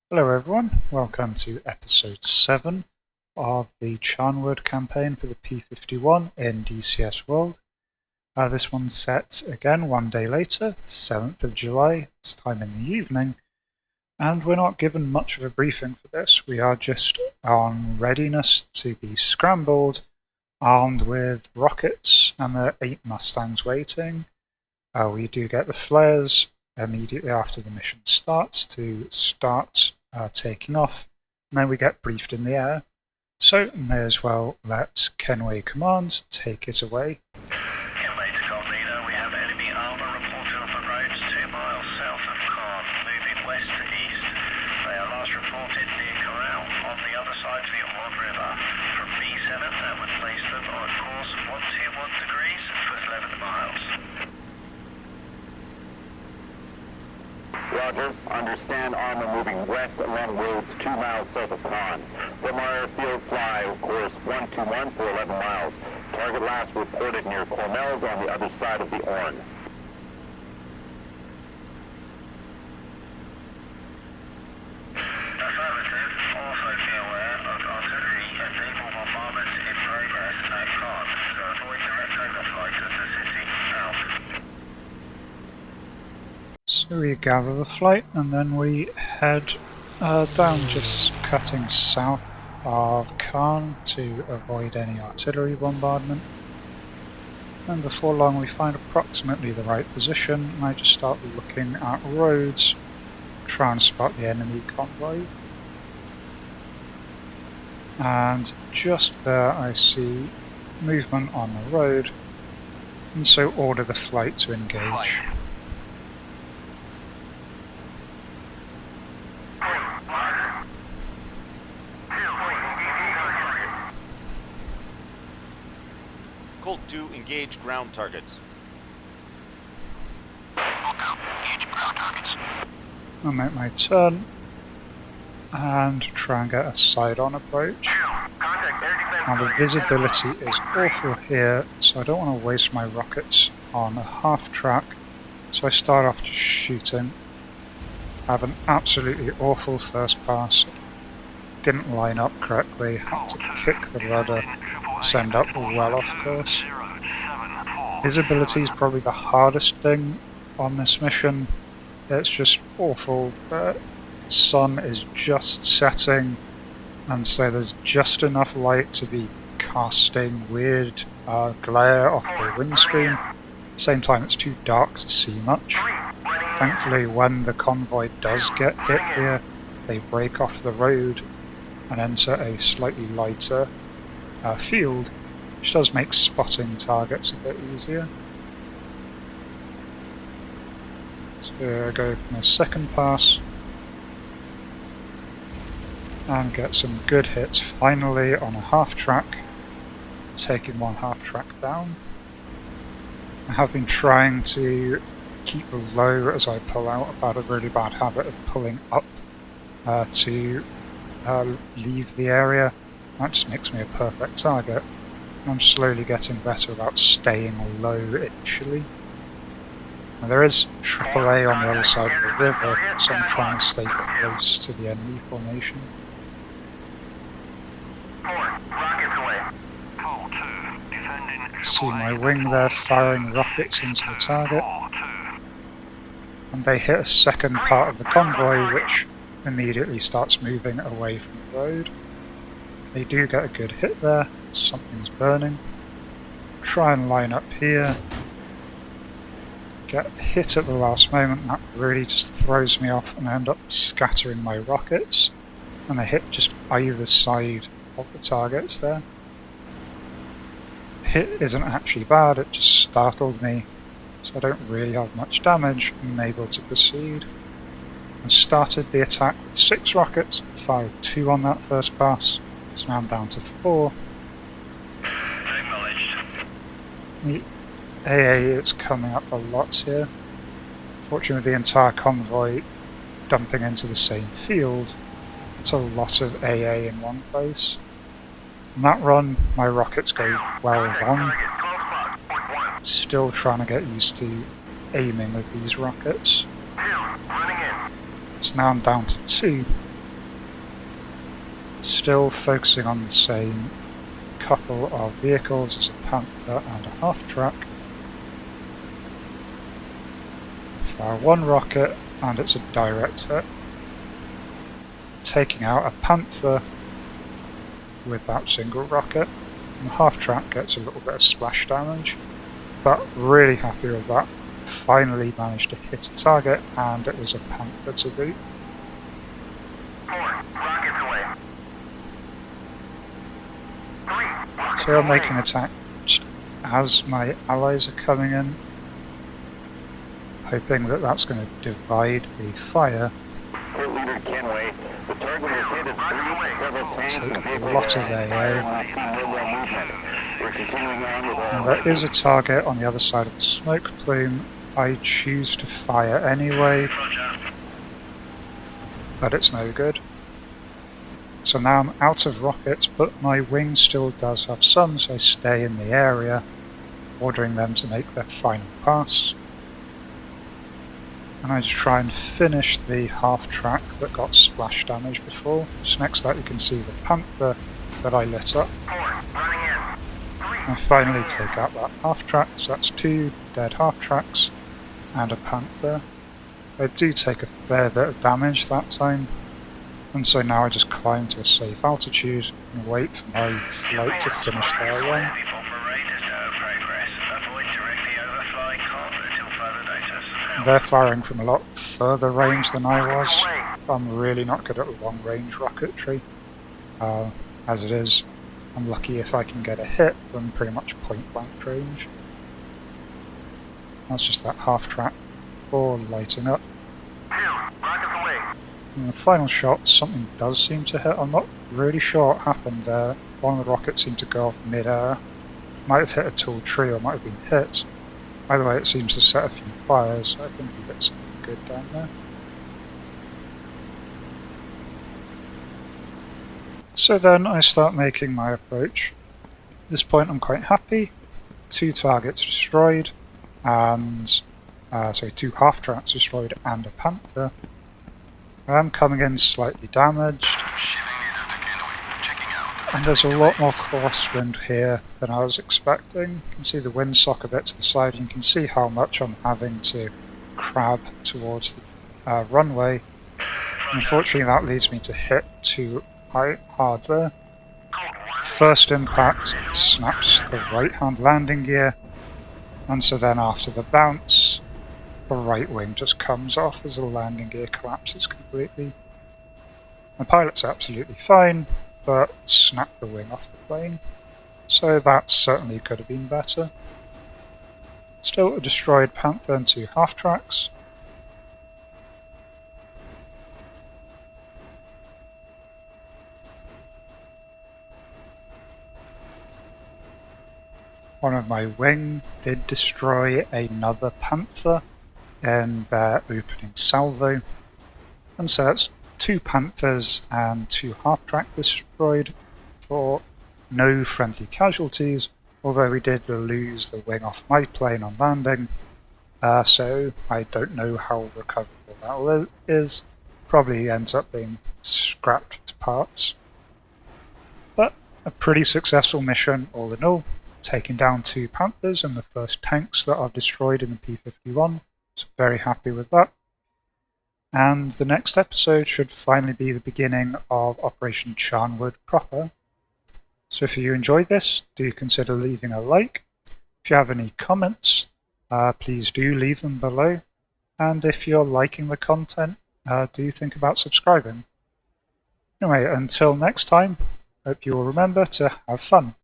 Hello everyone, welcome to episode 7 of the Charnwood campaign for the P51 in DCS World. This one's set again one day later, 7th of July, this time in the evening, and we're not given much of a briefing for this. We are just on readiness to be scrambled, armed with rockets, and there are 8 Mustangs waiting. We do get the flares immediately after the mission starts to start taking off, and then we get briefed in the air. So may as well let Kenway Command take it away. Kenway to Gold Leader, we have enemy armour reported off the roads 2 miles south of Caen, moving west to east. They are last reported near Corral on the other side of the Armoured River. From B7, that would place them on course 121 degrees for 11 miles. Roger. Understand armor moving west along roads 2 miles south of Caen. From our airfield, fly course 121 for 11 miles. Target last reported near Cornell's on the other side of the Orne. Affirmative. Also be aware of artillery and naval bombardment in progress at Caen, so avoid direct overflight of the city south. So we gather the flight and then we head down, just cutting south of Caen to avoid any artillery bombardment. And before long we find approximately the right position, and I just start looking at roads, try and spot the enemy convoy. And just there I see movement on the road, and so order the flight to engage. Colt 2, engage ground targets. I'll make my turn and try and get a side-on approach. Now the visibility is awful here, so I don't want to waste my rockets on a half track, so I start off just shooting. I have an absolutely awful first pass, didn't line up correctly, had to kick the rudder, send up well off course. Visibility is probably the hardest thing on this mission. It's just awful. The sun is just setting, and so there's just enough light to be casting weird glare off the windscreen. At the same time, it's too dark to see much. Thankfully, when the convoy does get hit here, they break off the road and enter a slightly lighter field, which does make spotting targets a bit easier. So I go for my second pass and get some good hits finally on a half track, taking one half track down. I have been trying to keep low as I pull out, about a really bad habit of pulling up to leave the area. That just makes me a perfect target. I'm slowly getting better about staying low initially. Now, there is AAA on the other side of the river, so I'm trying to stay close to the enemy formation. See my wing there firing rockets into the target. And they hit a second part of the convoy, which immediately starts moving away from the road. They do get a good hit there, something's burning. Try and line up here. Get hit at the last moment, and that really just throws me off, and I end up scattering my rockets. And they hit just either side of the targets there. Hit isn't actually bad, it just startled me, so I don't really have much damage. I'm able to proceed. I started the attack with 6 rockets, fired 2 on that first pass. So now I'm down to 4. Acknowledged. The AA is coming up a lot here. Fortunately, the entire convoy dumping into the same field, it's a lot of AA in one place. On that run, my rockets go well long. Still trying to get used to aiming with these rockets. So now I'm down to 2. Still focusing on the same couple of vehicles as a Panther and a half-track. Fire one rocket and it's a direct hit, taking out a Panther with that single rocket. And the half-track gets a little bit of splash damage, but really happy with that. Finally managed to hit a target, and it was a Panther to boot. 4, rockets away. 3, So I'm making an attack just as my allies are coming in, hoping that that's going to divide the fire. Port leader Kenway, the target was hit at 3, several tanks and Take a vehicles lot of are AA. I see no real movement. We're continuing on with And there is a target on the other side of the smoke plume. I choose to fire anyway, but it's no good. So now I'm out of rockets, but my wing still does have some, so I stay in the area, ordering them to make their final pass. And I just try and finish the half-track that got splash damage before. Just next to that you can see the Panther that I lit up. 4, running in. 3, I finally take out that half-track, so that's 2 dead half-tracks and a Panther. I do take a fair bit of damage that time, and so now I just climb to a safe altitude and wait for my flight to finish their run. before parade is no progress. Avoid directly overflying comms until further notice. They're firing from a lot further range than I was. I'm really not good at long-range rocketry. As it is, I'm lucky if I can get a hit from pretty much point-blank range. That's just that half-track or lighting up. 2, rockets away. In the final shot, something does seem to hit. I'm not really sure what happened there. One of the rockets seemed to go off mid-air. Might have hit a tall tree or might have been hit. Either way, it seems to set a few fires, so I think we get something good down there. So then I start making my approach. At this point I'm quite happy. 2 targets destroyed, and 2 half-tracks destroyed and a Panther. I'm coming in slightly damaged, and there's a lot more crosswind here than I was expecting. You can see the windsock a bit to the side, and you can see how much I'm having to crab towards the runway. Unfortunately that leads me to hit too hard there. First impact snaps the right hand landing gear, and so then after the bounce the right wing just comes off as the landing gear collapses completely. The pilot's absolutely fine, but snapped the wing off the plane, so that certainly could have been better. Still a destroyed Panther and 2 half-tracks. One of my wing did destroy another Panther in their opening salvo, and so that's 2 Panthers and 2 half-track destroyed for no friendly casualties, although we did lose the wing off my plane on landing, so I don't know how recoverable that is. Probably ends up being scrapped to parts. But a pretty successful mission all in all, taking down 2 Panthers and the first tanks that I've destroyed in the P51, so very happy with that. And the next episode should finally be the beginning of Operation Charnwood proper. So if you enjoyed this, do consider leaving a like. If you have any comments, please do leave them below. And if you're liking the content, do think about subscribing. Anyway, until next time, hope you will remember to have fun.